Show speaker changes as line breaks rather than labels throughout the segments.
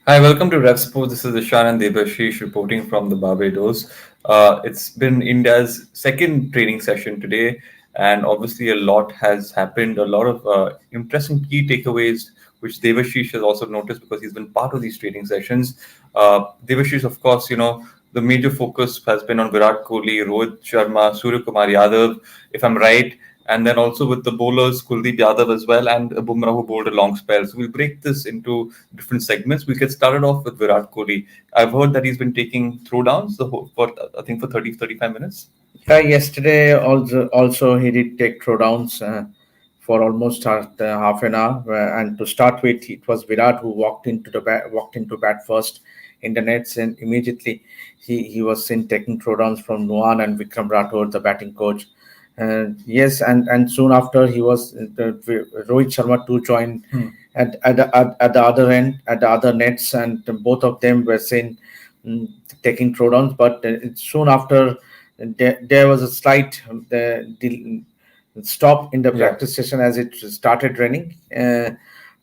Hi, welcome to RevSport. This is Ishan and Debashish reporting from the Barbados. It's been India's second training session today, and obviously a lot has happened. A lot of interesting key takeaways, which Devashish has also noticed because he's been part of these training sessions. Devashish, of course, the major focus has been on Virat Kohli, Rohit Sharma, Surya Kumar Yadav, if I'm right, and then also with the bowlers Kuldeep Yadav as well, and Bumrah who bowled a long spell. So we'll break this into different segments. We get started off with Virat Kohli. I've heard that he's been taking throwdowns for I think for 30-35 minutes.
Yesterday also he did take throwdowns for almost half an hour, and to start with, it was Virat who walked into bat first in the nets, and immediately he was seen taking throwdowns from Nuwan and Vikram Rathod, the batting coach. Yes, and soon after he was Rohit Sharma too joined at the other end, at the other nets, and both of them were seen mm, taking throwdowns. But soon after, there was a slight stop in the
Yeah.
practice session as it started raining.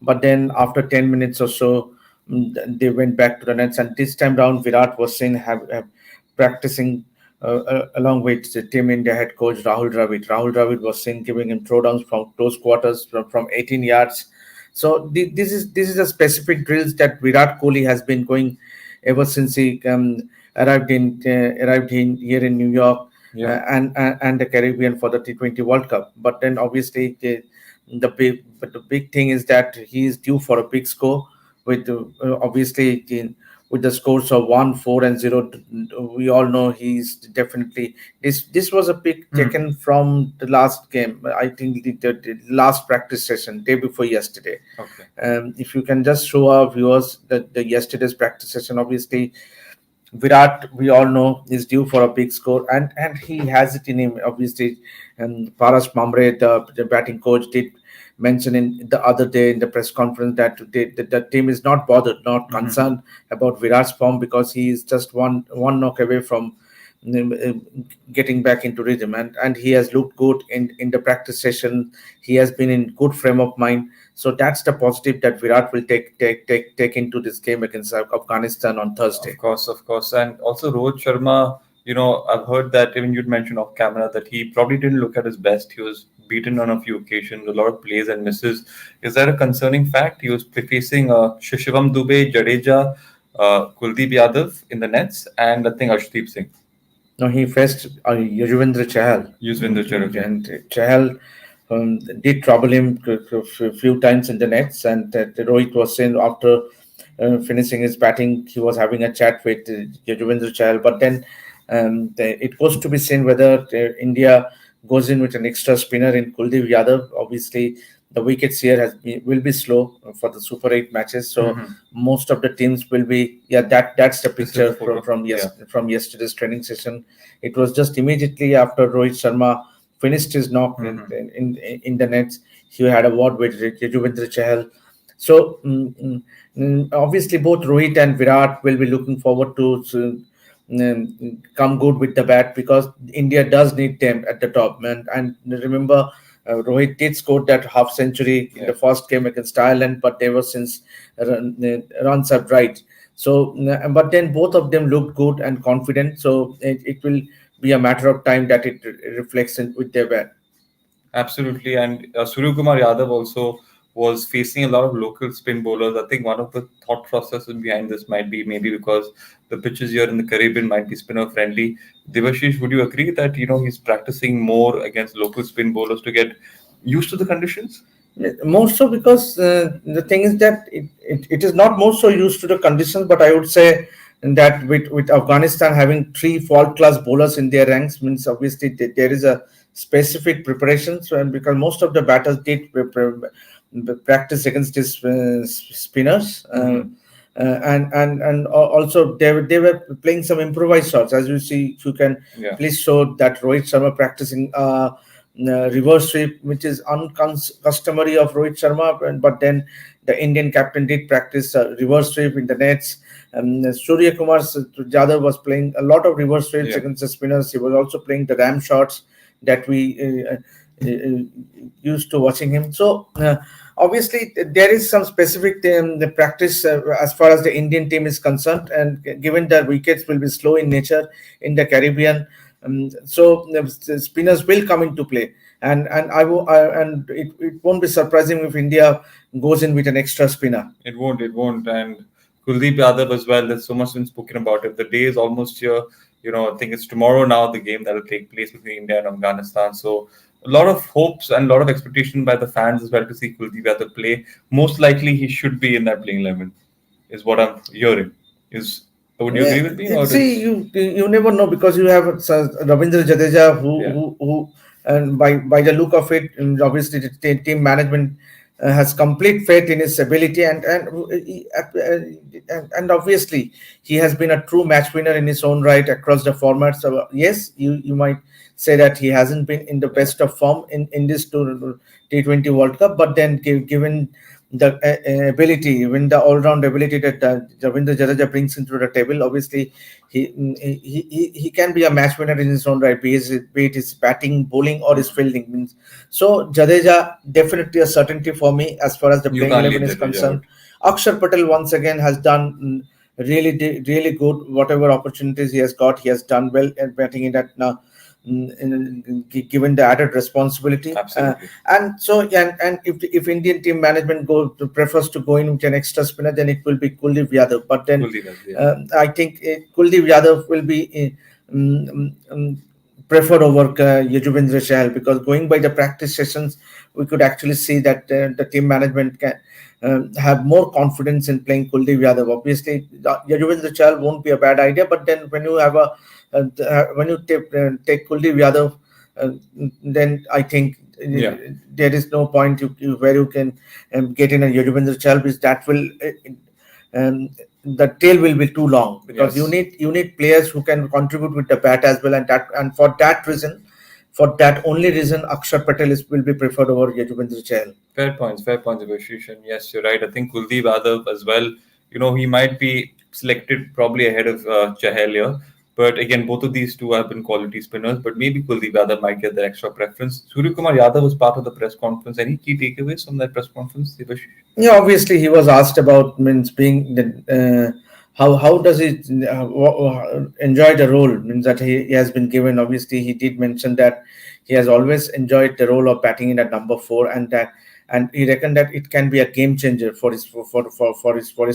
But then after 10 minutes or so, they went back to the nets, and this time round, Virat was seen have practicing along with the Team India head coach Rahul Dravid. Rahul Dravid was seen giving him throwdowns from close quarters from 18 yards. So this is a specific drills that Virat Kohli has been going ever since he arrived in here in New York,
Yeah.
and the Caribbean for the T20 World Cup. But then obviously the big thing is that he is due for a big score with obviously with the scores of 1, 4, and 0. We all know he's definitely this was a pick
Hmm.
taken from the last game. I think the last practice session day before yesterday.
Okay.
If you can just show our viewers the yesterday's practice session, obviously Virat, we all know, is due for a big score, and he has it in him. Obviously, and Paras Mamre, the batting coach, did mention in the other day in the press conference that the team is not bothered, not
Mhm.
concerned about Virat's form because he is just one knock away from getting back into rhythm, and he has looked good in the practice session. He has been in good frame of mind, so that's the positive that Virat will take into this game against Afghanistan on Thursday.
Of course, and also Rohit Sharma. I've heard that even you'd mentioned off camera that he probably didn't look at his best. He was beaten on a few occasions, a lot of plays and misses. Is that a concerning fact? He was facing Shivam Dubey, Jadeja, Kuldeep Yadav in the nets, and I think Arshdeep Singh.
No, he faced Yuzvendra Chahal.
Yuzvendra Chahal, okay.
And Chahal did trouble him a few times in the nets. And Rohit was saying after finishing his batting, he was having a chat with Yuzvendra Chahal. But then it was to be seen whether India goes in with an extra spinner in Kuldeep Yadav. Obviously, the wickets here will be slow for the Super 8 matches. So
Mhm.
most of the teams will be, yeah, that's the
This is the
picture
photo. Yeah.
from yesterday's training session. It was just immediately after Rohit Sharma finished his knock
Mhm.
in the nets. He had a word with Yuzvendra Chahal. So obviously, both Rohit and Virat will be looking forward to come good with the bat because India does need them at the top. And remember, Rohit did score that half century in
Yeah.
the first game against Ireland, but ever since runs are right. So, but then both of them looked good and confident. So it will be a matter of time that it reflects with their bat.
Absolutely, and Surya Kumar Yadav also was facing a lot of local spin bowlers. I think one of the thought processes behind this might be maybe because the pitches here in the Caribbean might be spinner friendly. Devashish, would you agree that he's practicing more against local spin bowlers to get used to the conditions?
More so because the thing is that it is not more so used to the conditions, but I would say that with Afghanistan having three fault class bowlers in their ranks means obviously there is a specific preparation. So, and because most of the batters did practice against these spinners.
Hmm.
Also they were playing some improvised shots as you see. If you can
Yeah.
please show that Rohit Sharma practicing reverse sweep, which is uncustomary of Rohit Sharma. But then the Indian captain did practice reverse sweep in the nets. Surya Kumar Yadav was playing a lot of reverse sweeps
Yeah.
against the spinners. He was also playing the ram shots that we used to watching him. So obviously there is some specific the practice as far as the Indian team is concerned, and given that wickets will be slow in nature in the Caribbean, so the spinners will come into play, and and it won't be surprising if India goes in with an extra spinner.
It won't. It won't. And Kuldeep Yadav as well. There's so much been spoken about it. The day is almost here. I think it's tomorrow now, the game that will take place between India and Afghanistan. So a lot of hopes and a lot of expectation by the fans as well to see Kuldeep Yadav play. Most likely, he should be in that playing 11, is what I'm hearing. Is Would you agree
Yeah,
with me, or
see,
is
you never know because you have Ravindra Jadeja
yeah?
who and by the look of it, obviously the team management has complete faith in his ability, and obviously he has been a true match winner in his own right across the formats. So yes, you might say that he hasn't been in the
Yeah.
best of form in this T20 World Cup, but then given the ability, even the all-round ability that Ravindra Jadeja brings into the table, obviously he can be a match winner in his own right, be it his batting, bowling, or his
Mm.
fielding. Means so Jadeja definitely a certainty for me as far as the
You
playing
can't
11
leave
is
Jadeja
concerned.
out.
Akshar Patel once again has done really good. Whatever opportunities he has got, he has done well at batting in that now. Given the added responsibility,
Absolutely.
and so and if Indian team management prefers to go in with an extra spinner, then it will be Kuldeep Yadav. But then
Kuldeep Yadav, yeah.
I think Kuldeep Yadav will be preferred over Yuzvendra Chahal, because going by the practice sessions, we could actually see that the team management can have more confidence in playing Kuldeep Yadav. Obviously, Yuzvendra Chahal won't be a bad idea, but then when you have a when you take Kuldeep Yadav, uh, then I think
Yeah.
there is no point where you can get in a Yuzvendra Chahal, because that will um, the tail will be too long, because
Yes.
you need players who can contribute with the bat as well, and for that reason, for that only reason, Akshar Patel will be preferred over Yuzvendra Chahal.
Fair points, Devashish. And yes, you're right. I think Kuldeep Yadav as well, he might be selected probably ahead of Chahal here. But again, both of these two have been quality spinners, but maybe Kuldeep Yadav might get the extra preference. Surya Kumar Yadav was part of the press conference. Any key takeaways from that press conference, Devashish?
Yeah, obviously he was asked about, means being the how does he enjoy the role, means that he has been given. Obviously, he did mention that he has always enjoyed the role of batting in at number four, and he reckoned that it can be a game changer for his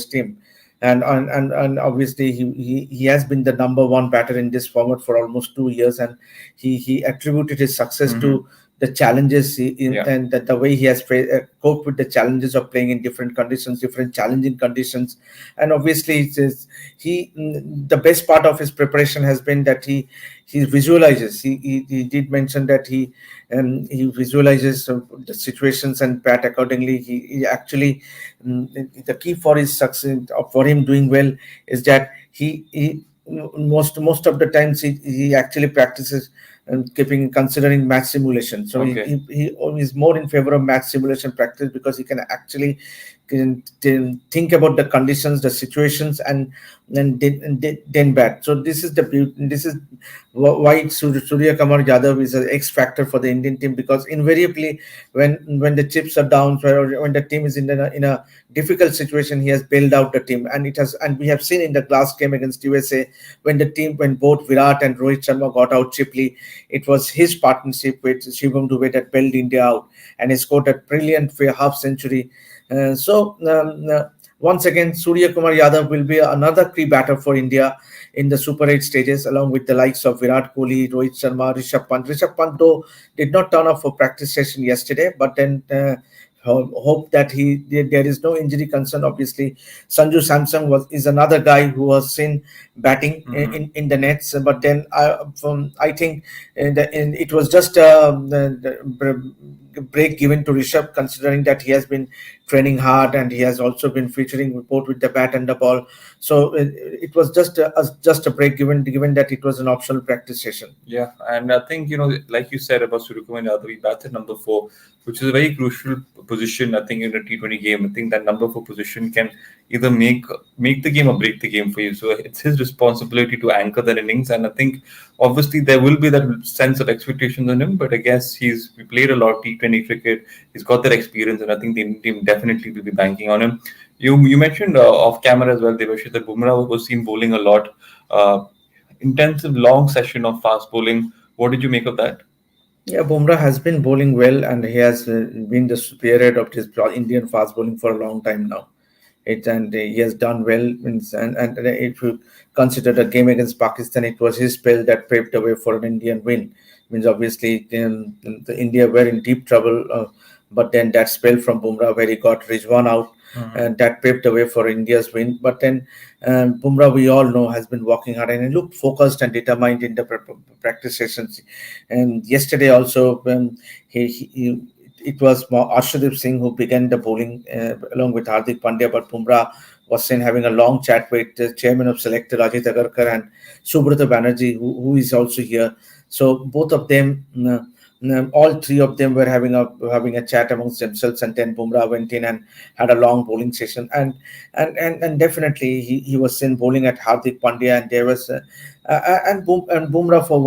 team. And obviously he has been the number one batter in this format for almost 2 years, and he attributed his success
Mm-hmm.
to the challenges
Yeah.
and the way he has coped with the challenges of playing in different conditions, different challenging conditions. And obviously the best part of his preparation has been that he visualizes, he did mention that he visualizes the situations and bat accordingly. He actually the key for his success, for him doing well, is that he most of the times he actually practices and keeping considering match simulation. So
Okay.
he is more in favor of match simulation practice, because he can actually think about the conditions, the situations, and then bat. So this is the beauty. This is why Surya Kumar Yadav is an X factor for the Indian team, because invariably when the chips are down, or when the team is in a difficult situation, he has bailed out the team, and we have seen in the last game against USA, when both Virat and Rohit Sharma got out cheaply, it was his partnership with Shivam Dubey that bailed India out, and he scored a brilliant half century. Once again, Surya Kumar Yadav will be another key batter for India in the Super 8 stages, along with the likes of Virat Kohli, Rohit Sharma, Rishabh Pant. Rishabh Pant, though, did not turn up for practice session yesterday, but then hope that there is no injury concern. Obviously, Sanju Samson is another guy who was seen batting
Mm-hmm.
in the nets, but then I think it was just break given to Rishabh, considering that he has been training hard, and he has also been featuring both with the bat and the ball. So it was just a break, given that it was an optional practice session.
Yeah, and I think like you said about Suryakumar Yadav, he bats at number 4, which is a very crucial position. I think in a T20 game, I think that number for position can either make the game or break the game for you. So it's his responsibility to anchor that innings. And I think obviously there will be that sense of expectations on him. But I guess he played a lot of T20 cricket. He's got that experience, and I think the Indian team definitely will be banking on him. You mentioned off camera as well, Devashi, that Bumrah was seen bowling a lot. Intensive long session of fast bowling. What did you make of that?
Yeah, Bumrah has been bowling well, and he has been the spearhead of this Indian fast bowling for a long time now. And he has done well. And if you consider the game against Pakistan, it was his spell that paved the way for an Indian win. Means obviously the India were in deep trouble, but then that spell from Bumrah where he got Rizwan out, and that paved the way for India's win. But then Bumrah, we all know, has been working hard and he looked focused and determined in the practice sessions. And yesterday also, it was Arshdeep Singh who began the bowling along with Hardik Pandya, but Bumrah was seen having a long chat with the chairman of selector Ajit Agarkar and Subrata Banerjee, who is also here. So both of them, all three of them were having a chat amongst themselves, and then Bumrah went in and had a long bowling session, and definitely he was seen bowling at Hardik Pandya, and there was. And Bumrah for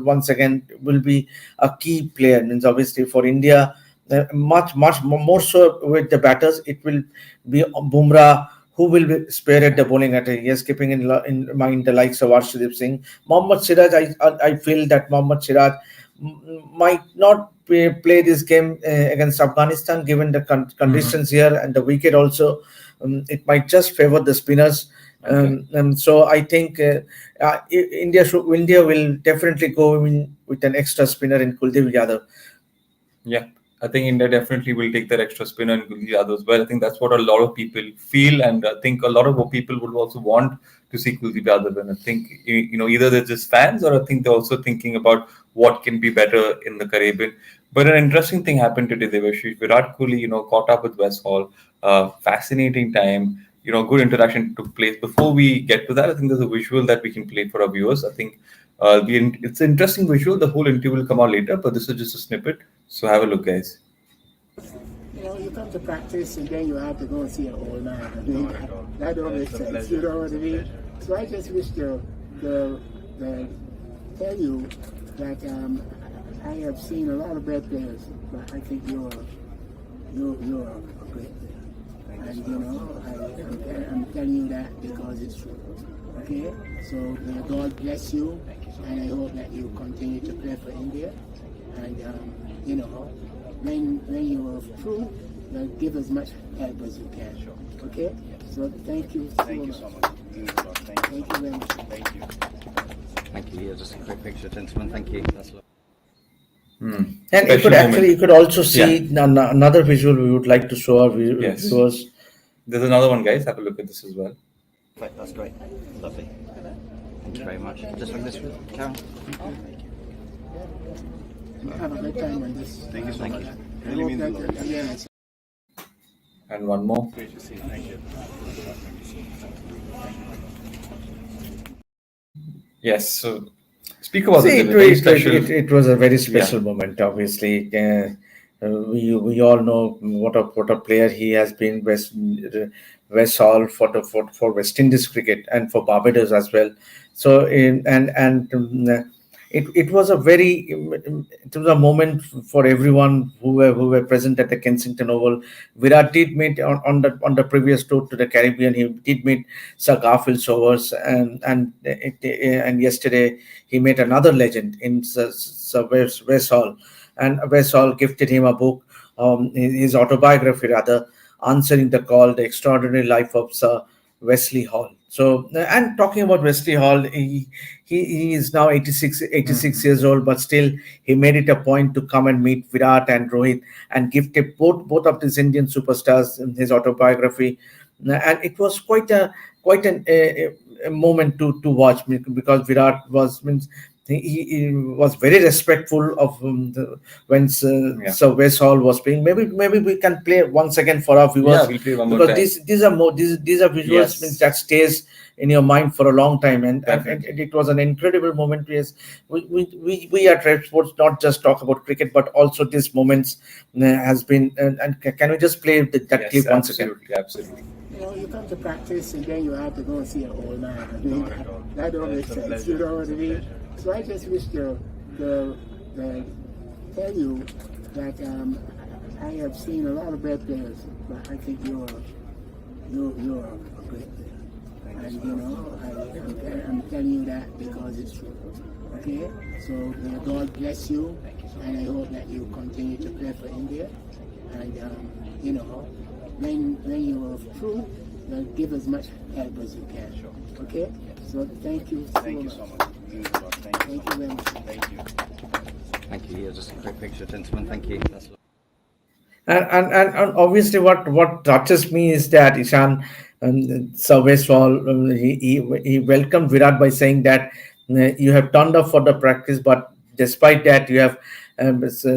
once again will be a key player. Means obviously for India, much more so with the batters, it will be Bumrah who will be spared the bowling at yes, keeping in mind the likes of Arshdeep Singh. Mohammad Siraj, I feel that Mohammad Siraj might not play this game against Afghanistan given the conditions here and the wicket also. It might just favor the spinners. So I think India will definitely go in with an extra spinner in Kuldeep Yadav.
Yeah, I think India definitely will take that extra spinner and Kuldeep Yadav as well. I think that's what a lot of people feel, and I think a lot of people would also want to see Kuldeep Yadav. And I think either they're just fans, or I think they're also thinking about what can be better in the Caribbean. But an interesting thing happened today, Devashi. Virat Kohli, caught up with West Hall. Fascinating time. Good interaction took place. Before we get to that, I think there's a visual that we can play for our viewers. I think it's an interesting visual. The whole interview will come out later, but this is just a snippet. So have a look, guys.
You come to practice and then you have to go and see an old man. I mean, that don't make sense. You know what I mean? So I just wish to tell you that I have seen a lot of bad players, but I think you're a great player. And I'm telling you that because it's true. Okay? So may God bless you, and I hope that you continue to play for India. And when you are through, give as much help as you can. Okay? So thank you so much. Thank you very much.
Thank you. Thank you. Yeah, just a quick picture, gentlemen. Thank you. That's lovely.
And you could also see another visual we would like to show our viewers.
There's another one, guys. Have a look at this as well.
That's great. Lovely. Thank you very much. Just like this, Karen.
Have a good time on this.
Thank you so much.
Really means a lot. Yeah.
And one more.
Great to see you. Thank you.
Yes. So speak about
it was a very special moment. Obviously, we all know what a player he has been. West Hall for West Indies cricket and for Barbados as well. So it was a moment for everyone who were present at the Kensington Oval. Virat did meet on the previous tour to the Caribbean. He did meet Sir Garfield Sobers, and yesterday he met another legend in Sir West Hall, and West Hall gifted him a book, his autobiography rather, answering the call, The Extraordinary Life of Sir Wesley Hall. So, and talking about Wesley Hall, he is now 86 years old, but still he made it a point to come and meet Virat and Rohit and gifted both of these Indian superstars in his autobiography. And it was quite a moment to watch, because Virat he was very respectful of when
Yeah.
Sir West Hall was playing. Maybe we can play once again for our
Yeah,
viewers,
we'll play one more
because
time.
these are more these are visuals means
Yes,
that stays in your mind for a long time, and
definitely.
it was an incredible moment. Yes, we at Red Sports not just talk about cricket but also these moments has been, and can we just play that
Yes,
clip once again?
absolutely, absolutely.
You know, you come to practice and then you have to go and see an old man. I mean, that don't make sense. You know what I mean? So I just wish to tell you that I have seen a lot of bad players, but I think you're a great player. And you know, I'm telling you that because it's true. Okay? So may God bless you, and I hope that you continue to play for India. And you know, when you are through, give as much help as you can. Okay? So thank you so much. Thank you very much.
Thank you. Yeah, just a quick picture, gentlemen. Thank you. That's
And obviously, what touches me is that Ishan Sir Westphal, he welcomed Virat by saying that you have turned up for the practice, but despite that, you have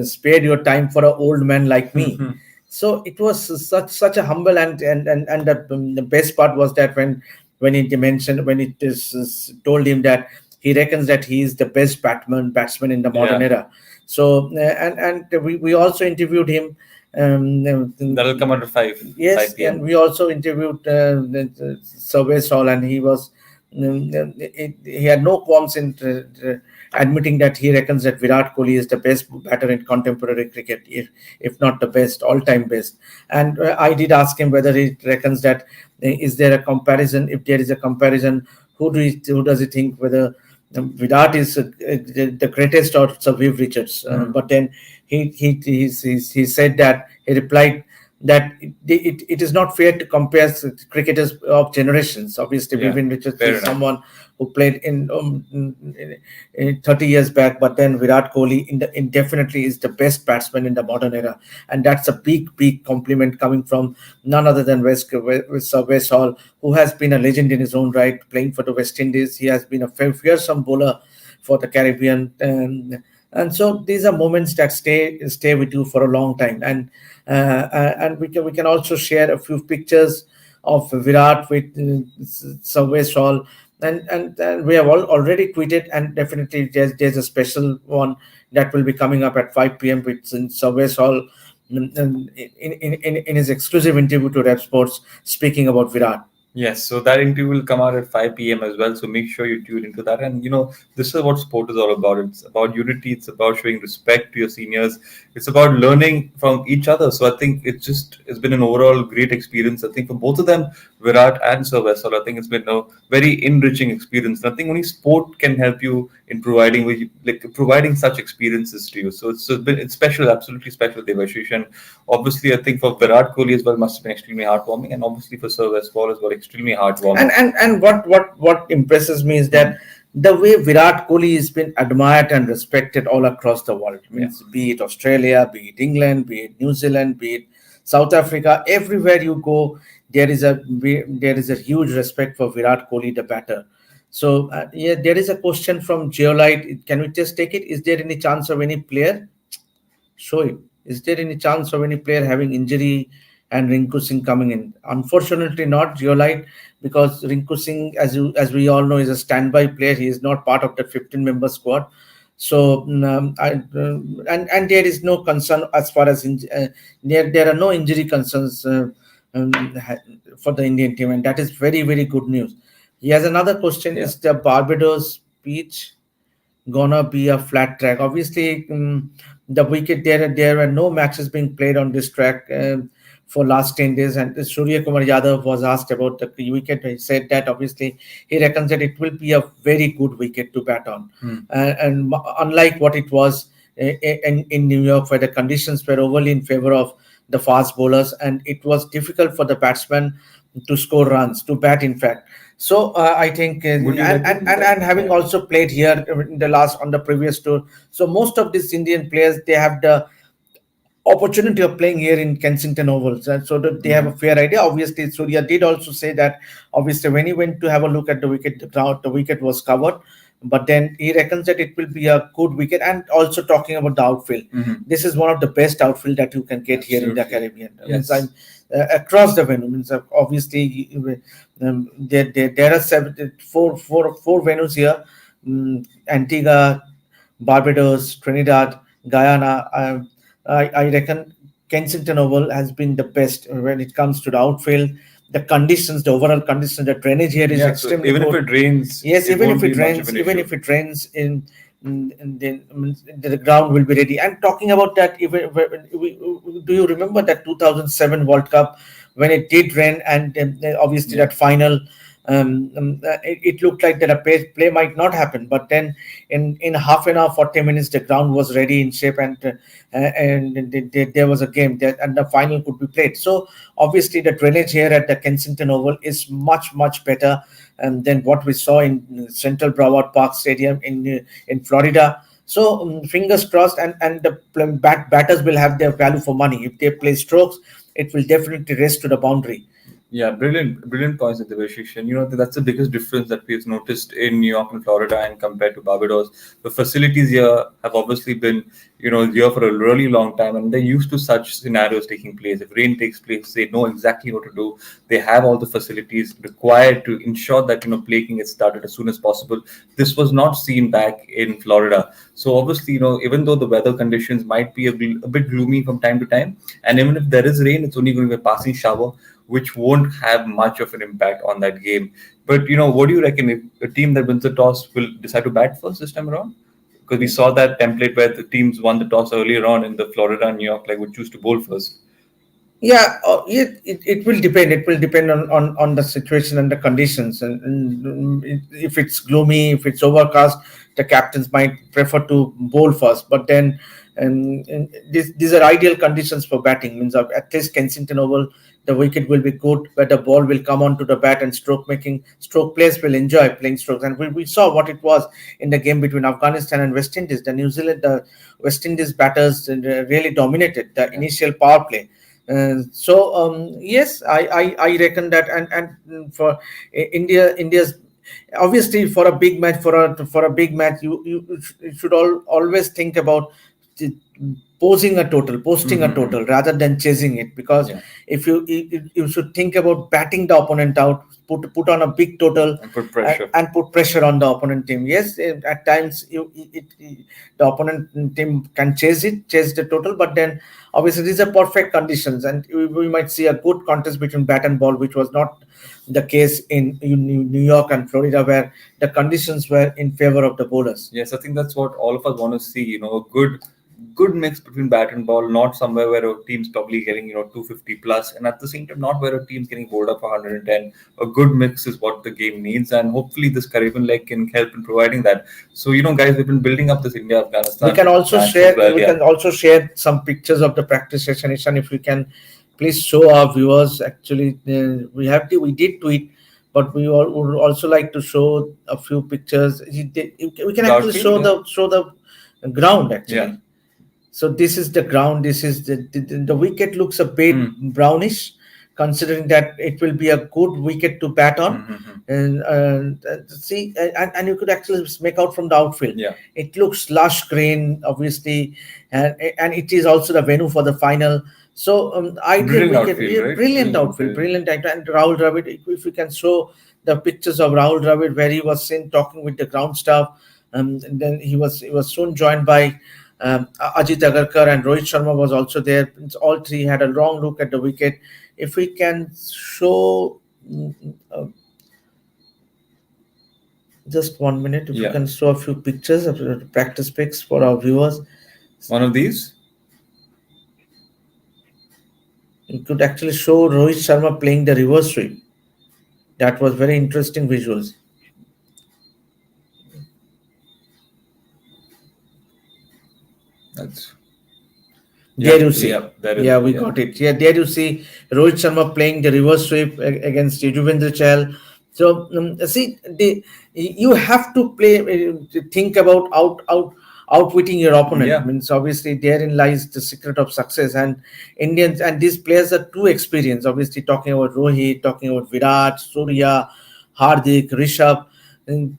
spared your time for an old man like me. So it was such a humble, and the best part was that when he mentioned, when it is told him that he reckons that he is the best batsman in the modern
Yeah,
era. So and we also interviewed him.
that'll come out at 5
Yes, and
p.m.
we also interviewed the Survey Hall, and he had no qualms in admitting that he reckons that Virat Kohli is the best batter in contemporary cricket, if not the best, all-time best. And I did ask him whether he reckons that is there a comparison? If there is a comparison, who does he think whether Virat is the greatest or Sir Viv Richards? But then he said that he replied that it is not fair to compare cricketers of generations. Obviously,
Yeah,
Vivian Richards
fair
is
enough.
someone who played in 30 years back, but then Virat Kohli indefinitely is the best batsman in the modern era, and that's a big compliment coming from none other than Sir West Hall, who has been a legend in his own right, playing for the West Indies. He has been a fearsome bowler for the Caribbean, and so these are moments that stay with you for a long time. And we can also share a few pictures of Virat with Sir West Hall, and we have already tweeted, and definitely there's a special one that will be coming up at 5 p.m. with Sir West Hall in his exclusive interview to Rep Sports, speaking about Virat.
Yes, so that interview will come out at 5 p.m. as well. So make sure you tune into that. And this is what sport is all about. It's about unity. It's about showing respect to your seniors. It's about learning from each other. So I think it's been an overall great experience. I think for both of them, Virat and Sir Vessel, I think it's been a very enriching experience. And I think only sport can help you in providing such experiences to you. So it's special, absolutely special, Devashish. And obviously, I think for Virat Kohli as well must have been extremely heartwarming, and obviously for Sir Westfall as well, extremely heartwarming.
And what impresses me is that the way Virat Kohli has been admired and respected all across the world. Means be it Australia, be it England, be it New Zealand, be it South Africa, everywhere you go, there is a huge respect for Virat Kohli, the batter. So yeah, there is a question from Geolite. Can we just take it? Is there any chance of any player? Show it. Is there any chance of any player having injury and Rinku Singh coming in? Unfortunately, not Geolite, because Rinku Singh, as we all know, is a standby player. He is not part of the 15-member squad. So and there is no concern as far as there are no injury concerns for the Indian team, and that is very good news. He has another question:
Yeah.
is the Barbados beach gonna be a flat track? Obviously, the wicket there were no matches being played on this track for last 10 days. And Surya Kumar Yadav was asked about the wicket. He said that obviously he reckons that it will be a very good wicket to bat on, and unlike what it was in New York, where the conditions were overly in favor of the fast bowlers, and it was difficult for the batsmen to score runs, to bat, in fact. So I think,
Would you like to
and having also played here in on the previous tour, so most of these Indian players, they have the opportunity of playing here in Kensington Ovals, and so that they have a fair idea. Obviously, Surya did also say that obviously when he went to have a look at the wicket, the wicket was covered, but then he reckons that it will be a good wicket. And also talking about the outfield, this is one of the best outfield that you can get here in the
Absolutely.
Caribbean. Means
Yes.
I'm across the venue. Means obviously there are four venues here: Antigua, Barbados, Trinidad, Guyana. I reckon Kensington Oval has been the best when it comes to the outfield. The conditions, the overall conditions, the drainage here is
Yeah. So
extremely
even if
good.
it rains,
Yes,
it
even
won't
if
be
it
much of
rains,
an
even
issue.
if it rains in the ground will be ready. And talking about that, even do you remember that 2007 World Cup when it did rain, and obviously
Yeah.
that final, it looked like that a play might not happen, but then in half an hour, 40 minutes, the ground was ready in shape, and there was a game that, and the final could be played. So obviously the drainage here at the Kensington Oval is much better than what we saw in Central Broward Park Stadium in Florida. So fingers crossed, and the batters will have their value for money. If they play strokes, it will definitely race to the boundary.
Yeah, brilliant points at the Devashish. And that's the biggest difference that we've noticed in New York and Florida and compared to Barbados. The facilities here have obviously been, here for a really long time, and they're used to such scenarios taking place. If rain takes place, they know exactly what to do. They have all the facilities required to ensure that play can get started as soon as possible. This was not seen back in Florida. So obviously, even though the weather conditions might be a bit gloomy from time to time, and even if there is rain, it's only going to be a passing shower, which won't have much of an impact on that game. But what do you reckon, if a team that wins the toss will decide to bat first this time around? Because we saw that template where the teams won the toss earlier on in the Florida and New York, like would choose to bowl first.
Yeah, it will depend. It will depend on the situation and the conditions. And if it's gloomy, if it's overcast, the captains might prefer to bowl first. But then, these are ideal conditions for batting. Means at least Kensington Oval, the wicket will be good, where the ball will come onto the bat, and stroke players will enjoy playing strokes. And we saw what it was in the game between Afghanistan and West Indies. The West Indies batters really dominated the
Yeah.
initial power play. Yes, I reckon that, and for India's, obviously for a big match, for a big match, you should always think about the- posting a
Mm-hmm.
total rather than chasing it, because
Yeah.
if you should think about batting the opponent out, put on a big total,
And put pressure.
and put pressure on the opponent team. Yes, at times the opponent team can chase the total, but then obviously these are perfect conditions, and we might see a good contest between bat and ball, which was not the case in New York and Florida, where the conditions were in favor of the bowlers.
Yes, I think that's what all of us want to see. A good mix between bat and ball, not somewhere where a team's probably getting 250 plus, and at the same time not where a team's getting bowled up for 110. A good mix is what the game needs, and hopefully this Caribbean leg can help in providing that. So guys, we've been building up this India Afghanistan match as well.
We
Yeah,
can also share some pictures of the practice session. Ishan, if we can please show our viewers. Actually, we did tweet, but we all would also like to show a few pictures. We can
The
actually
outfield, yeah.
show the ground actually.
Yeah.
So this is the ground. This is the wicket looks a bit brownish, considering that it will be a good wicket to bat on. And see, and you could actually make out from the outfield.
Yeah.
It looks lush green, obviously, and it is also the venue for the final. So ideal
Brilliant
wicket,
outfield,
yeah,
right?
brilliant outfield, brilliant act. And Rahul Dravid, if we can show the pictures of Rahul Dravid where he was seen talking with the ground staff, and then he was soon joined by Ajit Agarkar, and Rohit Sharma was also there. All three had a long look at the wicket. If we can show, just 1 minute, if you
Yeah.
can show a few pictures of the practice pics for our viewers,
One of these.
you could actually show Rohit Sharma playing the reverse sweep. That was very interesting visuals.
That's
There you see.
Yeah, there is,
Yeah, we got it. Yeah, there you see Rohit Sharma playing the reverse sweep against Yuzvendra Chahal. So see, you have to play, think about outwitting your opponent.
Yeah.
Means obviously therein lies the secret of success. And Indians and these players are too experienced. Obviously talking about Rohit, talking about Virat, Surya, Hardik, Rishabh. And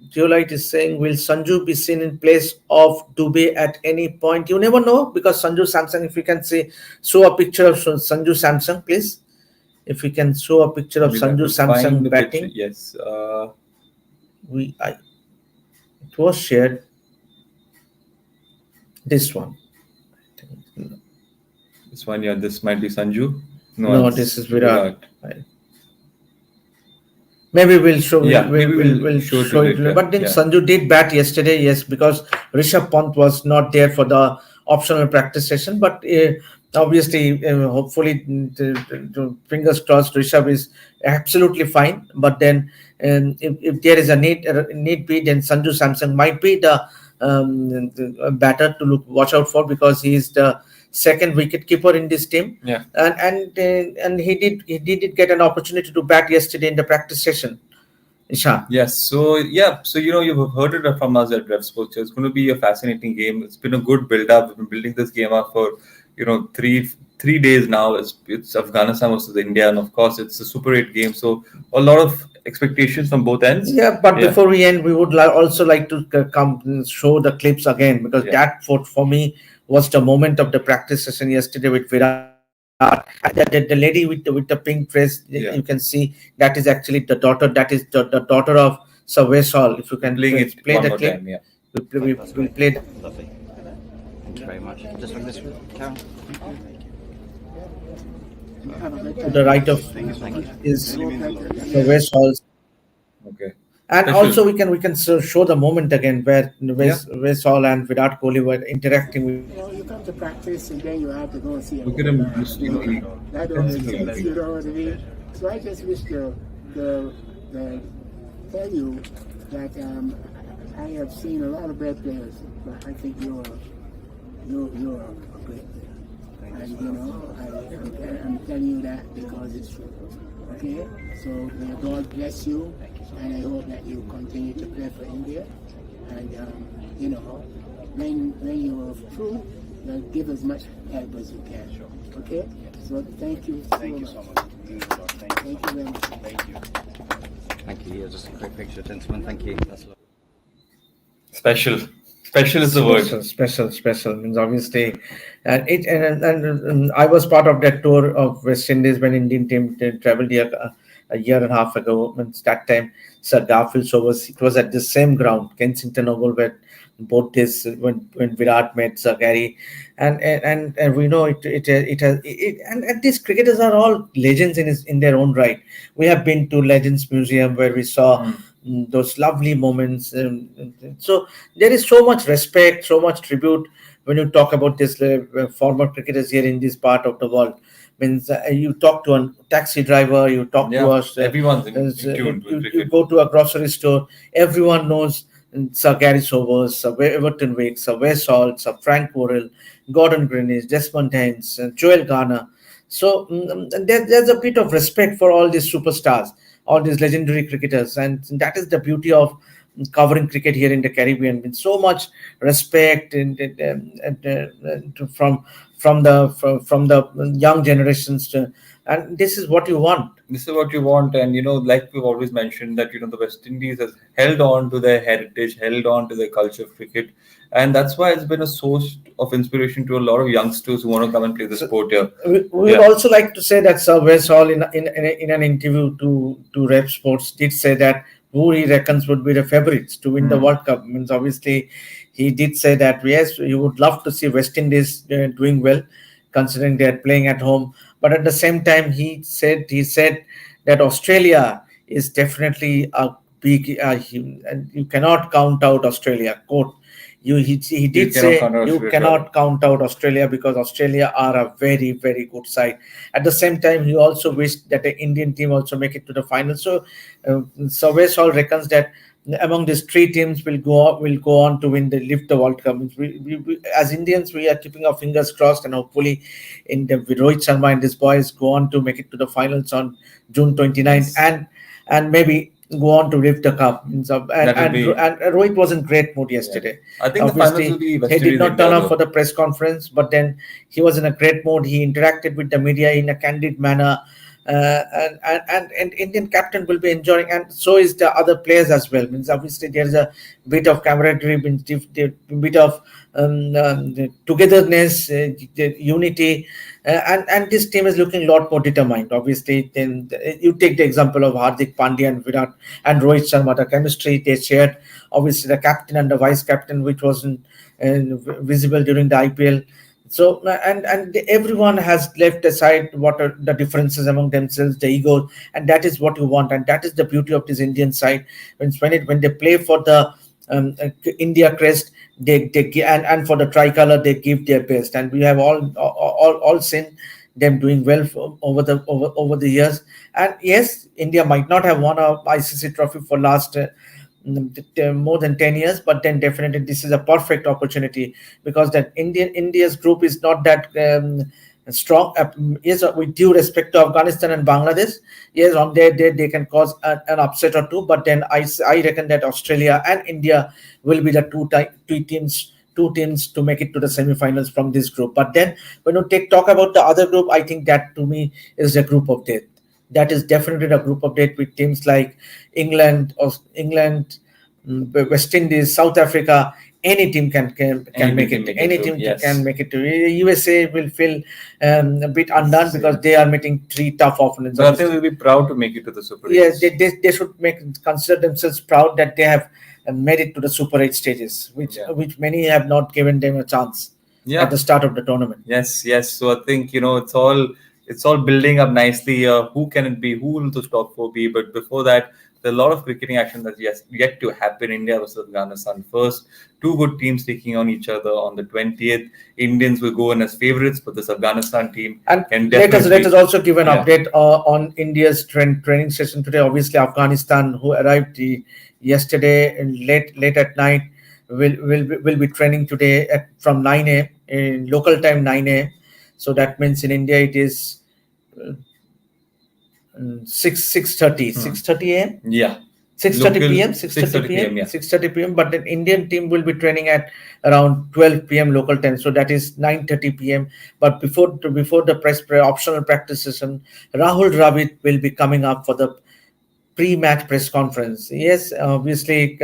Geolite is saying, will Sanju be seen in place of Dubey at any point? You never know, because Sanju Samson, if you can see, show a picture of Sanju Samson, please. If we can show a picture of
We'll have
Sanju
to find
Samson
the picture.
batting,
Yes.
it was shared. This one.
This one, yeah, this might be Sanju.
No,
it's
this is Virat. Right. Maybe we'll show.
Yeah, maybe
We'll
show
show
it
it.
later.
But then
Yeah.
Sanju did bat yesterday, yes, because Rishabh Pant was not there for the optional practice session. But obviously, hopefully, fingers crossed, Rishabh is absolutely fine. But then, if there is a need be, then Sanju Samson might be the batter to watch out for, because he is the second wicket keeper in this team.
Yeah.
And he did get an opportunity to bat yesterday in the practice session. Ishan.
Yes. So yeah. So you've heard it from us at Rev Sports. It's going to be a fascinating game. It's been a good build-up. We've been building this game up for three days now. It's Afghanistan versus India, and of course it's a Super 8 game. So a lot of expectations from both ends.
Yeah, but before we end, we would also like to come show the clips again, because that for me was the moment of the practice session yesterday with Virat. The lady with the pink dress, you can see that is actually the daughter. That is the daughter of Sir Vaishal. If you can play the clip,
time, yeah.
we'll play.
Lovely. Thank you very much. Just like this, Karen.
To the right of is Sir Vaishal.
Okay.
And
Special.
also we can show the moment again where Vaishal and Virat Kohli were interacting with.
You come to practice and then you have to go and see.
Look at him listening to the
That don't make sense, you know what I mean? So I just wish to tell you that I have seen a lot of bad players, but I think you're a great player. And you know, I'm telling you that because it's true. Okay? So may God bless you, and I hope that you continue to play for India. And you know, when you are through, give as much help as you can. Okay? So thank you so much. Thank you very much.
Thank you. Yeah, just a quick picture, gentlemen. Thank you. That's lovely.
special. Special is the word.
Special means obviously, and I was part of that tour of West Indies when Indian team traveled here a year and a half ago. Means that time Sir Garfield Show it was at the same ground, Kensington Oval, where both days when Virat met Sir Gary, and we know it has and these cricketers are all legends in their own right. We have been to Legends Museum where we saw those lovely moments. So there is so much respect, so much tribute when you talk about this former cricketers here in this part of the world. Means you talk to a taxi driver, you talk to us.
Everyone's in tune with
you
cricket.
go to a grocery store, everyone knows Sir Gary Sobers, Sir Everton Wick, Sir Wes Hall, Sir Frank Worrell, Gordon Greenidge, Desmond Haynes, Joel Garner. So there's a bit of respect for all these superstars, all these legendary cricketers, and that is the beauty of covering cricket here in the Caribbean, with so much respect from the young generations, and this is what you want.
This is what you want, and like we've always mentioned, that the West Indies has held on to their heritage, held on to their culture of cricket, and that's why it's been a source of inspiration to a lot of youngsters who want to come and play the sport here.
We would also like to say that Sir Wes Hall, in an interview to Rev Sports, did say that who he reckons would be the favourites to win the World Cup. Means obviously he did say that yes, he would love to see West Indies doing well, considering they are playing at home. But at the same time, he said that Australia is definitely a big. You cannot count out Australia. Quote. He did say you cannot count out Australia, because Australia are a very, very good side. At the same time, he also wished that the Indian team also make it to the final. So Sir Wes Hall reckons that among these three teams will go on to lift the World Cup. We, as Indians, we are keeping our fingers crossed, and hopefully Rohit Sharma and his boys go on to make it to the finals on June 29th, and maybe go on to lift the cup. And Rohit was in great mood yesterday.
Yeah. I think obviously, the finals will be West
he did not turn up for the press conference, but then he was in a great mood. He interacted with the media in a candid manner. and Indian captain will be enjoying, and so is the other players as well. Means obviously there's a bit of camaraderie, bit of togetherness, unity, and this team is looking a lot more determined. Obviously, then you take the example of Hardik Pandya and Virat and Rohit Sharma, the chemistry they shared. Obviously, the captain and the vice captain, which wasn't visible during the IPL. So and everyone has left aside what are the differences among themselves, the ego, and that is what you want, and that is the beauty of this Indian side. When they play for the India crest, and for the tricolor they give their best, and we have all seen them doing well over the years. And yes, India might not have won a ICC trophy for last more than 10 years, but then definitely this is a perfect opportunity, because that India's group is not that strong. Yes, with due respect to Afghanistan and Bangladesh, yes, on their day they can cause an upset or two, but then I reckon that Australia and India will be the two teams to make it to the semi-finals from this group. But then when you talk about the other group, I think that to me is a group of death. That is definitely a group update with teams like England, West Indies, South Africa. Any team can make it. Any team
yes.
can make it. USA will feel a bit undone because they are meeting three tough opponents.
So I think we'll be proud to make it to the Super 8.
Yes, they should consider themselves proud that they have made it to the Super 8 stages, which many have not given them a chance at the start of the tournament.
Yes. So I think it's all building up nicely. Who can it be? Who will the top four be? But before that, there's a lot of cricketing action that's yet to happen. India versus Afghanistan first. Two good teams taking on each other on the 20th. Indians will go in as favourites, but this Afghanistan team
and let us also give an update on India's training session today. Obviously, Afghanistan, who arrived yesterday late at night, will be training today from 9 a.m. in local time 9 a.m. So that means in India it is 6:30 a.m.
Yeah.
6:30 p.m. 6:30 p.m. 6:30 p.m. But the Indian team will be training at around 12 p.m. local time. So that is 9:30 p.m. But before the optional practice session, Rahul Dravid will be coming up for the pre-match press conference. Yes, obviously,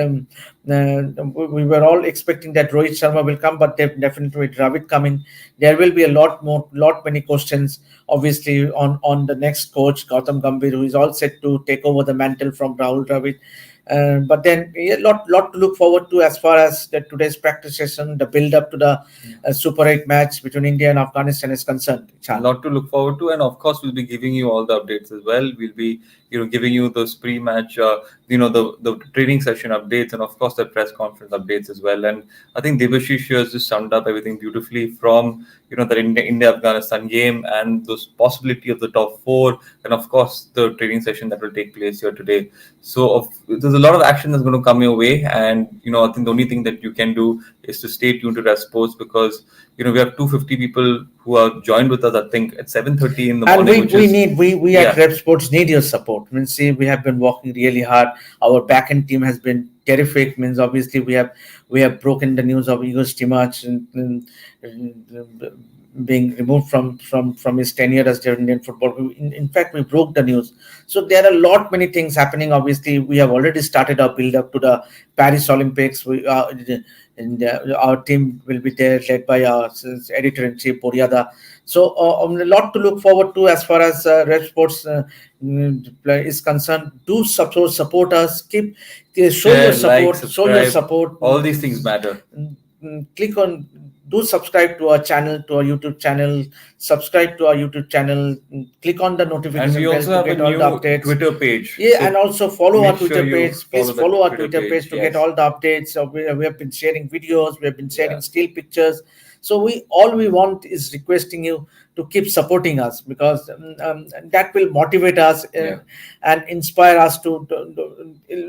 we were all expecting that Rohit Sharma will come, but definitely with Dravid coming, there will be a lot many questions. Obviously, on the next coach, Gautam Gambhir, who is all set to take over the mantle from Rahul Dravid. But then a lot to look forward to as far as today's practice session, the build up to the Super 8 match between India and Afghanistan is concerned.
A lot to look forward to, and of course we'll be giving you all the updates as well. We'll be giving you those pre-match the training session updates, and of course the press conference updates as well. And I think Debashish has just summed up everything beautifully, from the India-Afghanistan game and those possibility of the top four, and of course the training session that will take place here today. So there's a lot of action that's going to come your way, and I think the only thing that you can do is to stay tuned to Red Sports, because we have 250 people who are joined with us, I think, at 7:30 in the morning.
And we at Red Sports need your support. I mean, see, we have been working really hard. Our back-end team has been terrific. Means obviously we have broken the news of Igor Stimac being removed from his tenure as the Indian football. In fact, we broke the news. So there are many things happening. Obviously, we have already started our build up to the Paris Olympics. Our team will be there, led by our editor-in-chief Boryada. So a lot to look forward to as far as Red Sports is concerned. Do support us. Show your support. Show your support.
All these things matter.
Do subscribe to our channel, to our YouTube channel. Subscribe to our YouTube channel. Click on the notification
bell. And we also have a new Twitter page.
Yeah, so and also follow our Twitter page. Please follow our Twitter page to get all the updates. We have been sharing videos. We have been sharing still pictures. So all we want is requesting you to keep supporting us, because that will motivate us and inspire us to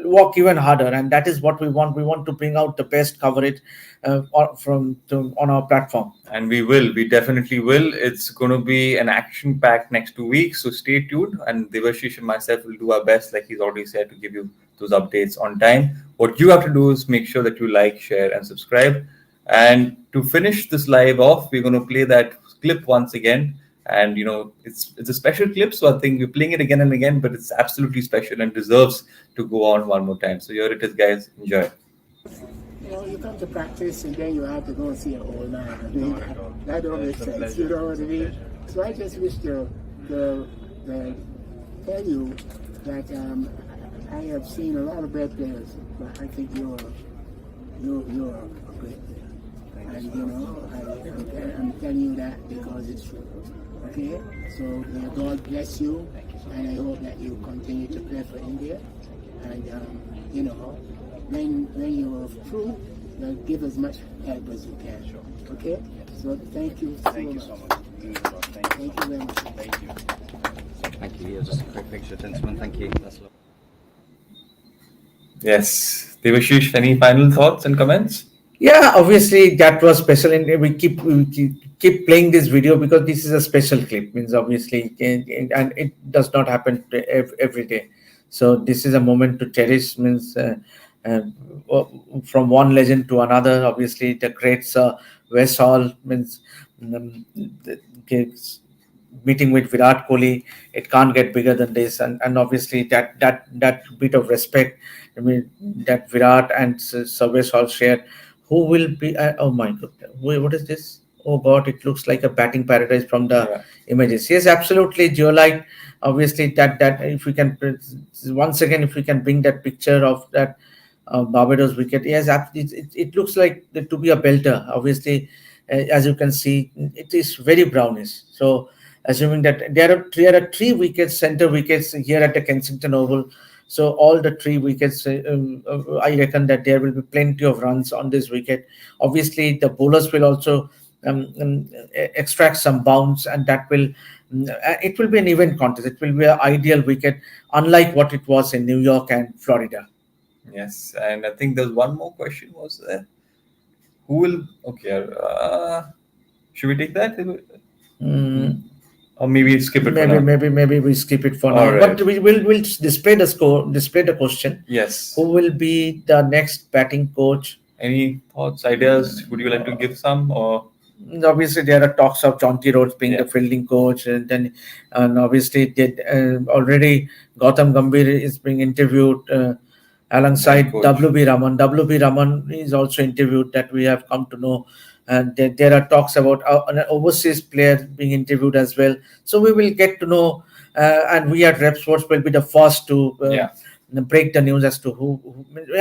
work even harder. And that is what we want. We want to bring out the best coverage on our platform.
And we will. We definitely will. It's going to be an action-packed next 2 weeks. So stay tuned. And Debashish and myself will do our best, like he's already said, to give you those updates on time. What you have to do is make sure that you like, share, and subscribe. And to finish this live off, we're going to play that clip once again. And it's a special clip, so I think we're playing it again and again, but it's absolutely special and deserves to go on one more time. So here it is, guys. Enjoy.
You come to practice and then you have to go and see an old man. I mean, that don't make sense. You know what I mean? So I just wish to tell you that I have seen a lot of bad players, but I think you're a great player. And I'm telling you that because it's true. Okay? So may God bless you, and I hope that you continue to play for India. And when you're through, give as much help as you can. Okay? So thank you so much. Thank you very much.
Thank you. Yeah, just a quick picture, gentlemen. Thank you. That's lovely.
Yes. Devashish, any final thoughts and comments?
Yeah, obviously that was special, and we keep playing this video because this is a special clip. Means obviously, and it does not happen every day. So this is a moment to cherish. Means uh, from one legend to another. Obviously, the greats West Hall means the meeting with Virat Kohli. It can't get bigger than this, and obviously that bit of respect. I mean that Virat and Sir West Hall shared. Who will be? Oh my God! Wait, what is this? Oh God! It looks like a batting paradise from the
Yeah.
images. Yes, absolutely, Geolite. Obviously, that if we can once again, if we can bring that picture of that Barbados wicket, yes, it looks like to be a belter. Obviously, as you can see, it is very brownish. So, assuming that there are three wickets, center wickets here at the Kensington Oval. So all the three wickets, I reckon that there will be plenty of runs on this wicket. Obviously, the bowlers will also extract some bounce, and that will it will be an event contest. It will be an ideal wicket, unlike what it was in New York and Florida.
Yes. And I think there's one more question. Was there? Who will? Okay. Should we take that?
Mm,
Or maybe skip it for
maybe
now?
maybe we skip it for
All
now.
right.
But we'll display the score, display the question.
Yes.
Who will be the next batting coach?
Any thoughts, ideas? Would you like to give some? Or
Obviously there are talks of Jonty Rhodes being
Yeah.
the fielding coach, and obviously already Gautam Gambhir is being interviewed alongside
coach.
WB Raman. WB Raman is also interviewed, that we have come to know, and there are talks about an overseas player being interviewed as well. So we will get to know, and we at Rep Sports will be the first to
Yeah.
break the news as to who.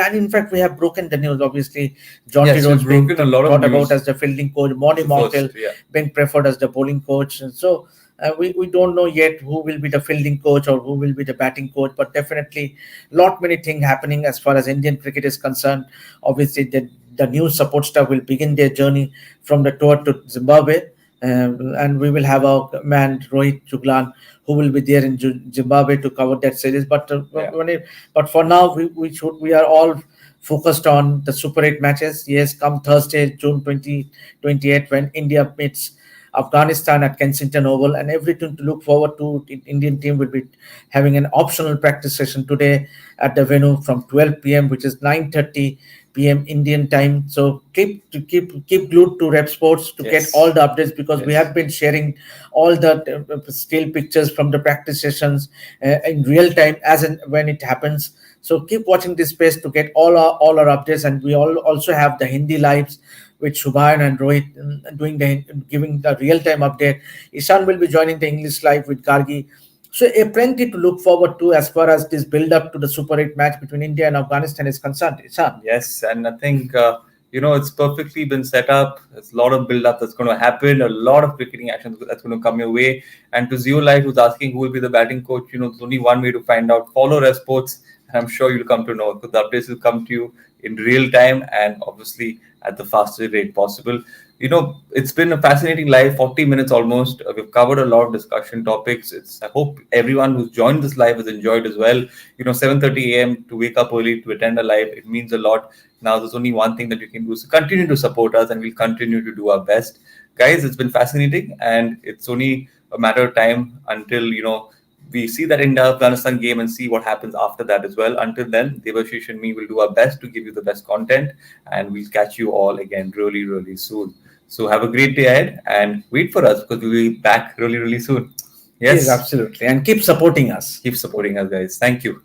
And in fact, we have broken the news. Obviously, Jonty
Yes,
Rhodes
we've
being
broken a lot of
brought
news.
about as the fielding coach, Moni Martel
First, yeah.
being preferred as the bowling coach. And so we don't know yet who will be the fielding coach or who will be the batting coach, but definitely lot many things happening as far as Indian cricket is concerned. Obviously, the new support staff will begin their journey from the tour to Zimbabwe. And we will have our man Rohit Chuglan, who will be there in Zimbabwe to cover that series. But
Yeah.
but for now, we are all focused on the Super 8 matches. Yes, come Thursday, June 2028, when India meets Afghanistan at Kensington Oval, and everything to look forward to. The Indian team will be having an optional practice session today at the venue from 12 p.m., which is 9:30 p.m. Indian time. So keep glued to Rep Sports to get
Yes.
all the updates, because we
Yes.
have been sharing all the still pictures from the practice sessions in real time as and when it happens. So keep watching this space to get all our updates, and we all also have the Hindi lives with Shubhan and Rohit doing giving the real time update. Ishan will be joining the English live with Gargi. So plenty to look forward to as far as this build up to the Super 8 match between India and Afghanistan is concerned. Ishan.
Yes, and I think it's perfectly been set up. There's a lot of build-up that's going to happen, a lot of cricketing action that's going to come your way. And to Zio Light, who's asking who will be the batting coach, there's only one way to find out. Follow Res Sports, and I'm sure you'll come to know, because the updates will come to you in real time and obviously at the fastest rate possible. It's been a fascinating live 40 minutes almost. We've covered a lot of discussion topics. I hope everyone who's joined this live has enjoyed as well. 7:30 a.m. to wake up early to attend a live, it means a lot. Now there's only one thing that you can do, so continue to support us, and we'll continue to do our best. Guys, it's been fascinating, and it's only a matter of time until we see that India-Afghanistan game and see what happens after that as well. Until then, Devashish and me will do our best to give you the best content, and we'll catch you all again really, really soon. So have a great day ahead and wait for us because we'll be back really, really soon.
Yes,
Yes.
absolutely. And keep supporting us.
Keep supporting us, guys. Thank you.